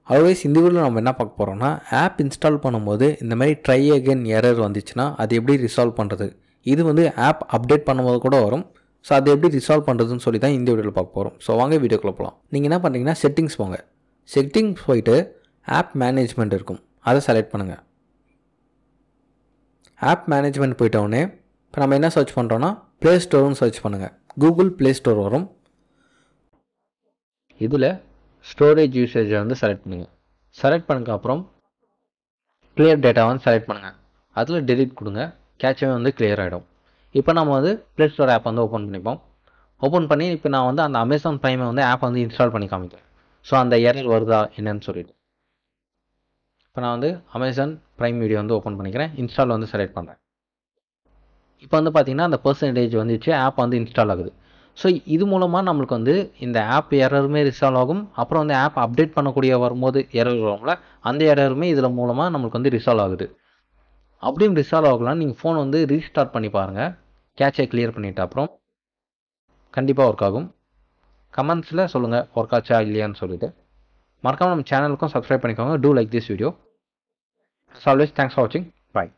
Otherwise இந்த வீடியோவில் நம்ம என்ன பார்க்க போகிறோம்னா ஆப் இன்ஸ்டால் பண்ணும்போது இந்த மாதிரி ட்ரை அகைன் எரர் வந்துச்சுன்னா அது எப்படி ரிசால்வ் பண்ணுறது. இது வந்து ஆப் அப்டேட் பண்ணும்போது கூட வரும். ஸோ அதை எப்படி ரிசால்வ் பண்ணுறதுன்னு சொல்லி தான் இந்த வீடியோவில் பார்க்க போகிறோம். ஸோ வாங்க வீடியோக்குள்ள போகலாம். நீங்கள் என்ன பண்ணுறீங்கன்னா செட்டிங்ஸ் போங்க. செட்டிங்ஸ் போயிட்டு ஆப் மேனேஜ்மெண்ட் இருக்கும், அதை செலக்ட் பண்ணுங்கள். ஆப் மேனேஜ்மெண்ட் போயிட்டோடனே இப்போ நம்ம என்ன சர்ச் பண்ணுறோன்னா ப்ளே ஸ்டோர்னு சர்ச் பண்ணுங்கள். கூகுள் ப்ளே ஸ்டோர் வரும். இதில் ஸ்டோரேஜ் யூசேஜை வந்து செலக்ட் பண்ணுங்கள். செலக்ட் பண்ணதுக்கப்புறம் கிளியர் டேட்டாவை செலக்ட் பண்ணுங்கள். அதில் டெலிட் கொடுங்க. கேட்சவே வந்து கிளியர் ஆகிடும். இப்போ நம்ம வந்து ப்ளே ஸ்டோர் ஆப் வந்து ஓப்பன் பண்ணிப்போம். ஓப்பன் பண்ணி இப்போ நான் வந்து அந்த அமேசான் ப்ரைமை வந்து ஆப் வந்து இன்ஸ்டால் பண்ணி காமிக்கிறேன். ஸோ அந்த எரர் வருதா என்னன்னு சொல்லிட்டு இப்போ நான் வந்து அமேசான் ப்ரைம் வீடியோ வந்து ஓப்பன் பண்ணிக்கிறேன். இன்ஸ்டால் வந்து செலக்ட் பண்ணுறேன். இப்போ வந்து பார்த்தீங்கன்னா அந்த பர்சன்டேஜ் வந்துச்சு, ஆப் வந்து இன்ஸ்டால் ஆகுது. ஸோ இது மூலமாக நம்மளுக்கு வந்து இந்த ஆப் எரருமே ரிசால்வ் ஆகும். அப்புறம் வந்து ஆப் அப்டேட் பண்ணக்கூடிய வரும்போது எரர் வரும்ல, அந்த எரருமே இதில் மூலமாக நம்மளுக்கு வந்து ரிசால்வ் ஆகுது. அப்படியும் ரிசால்வ் ஆகலாம், நீங்கள் ஃபோன் வந்து ரீஸ்டார்ட் பண்ணி பாருங்கள். கேட்சை கிளியர் பண்ணிவிட்டு அப்புறம் கண்டிப்பாக ஒர்க் ஆகும். கமெண்ட்ஸில் சொல்லுங்கள் ஒர்க் ஆச்சா இல்லையான்னு சொல்லிட்டு. மறக்காமல் நம்ம சேனலுக்கும் சப்ஸ்கிரைப் பண்ணிக்கோங்க. Do like this video. As always, thanks for watching. Bye.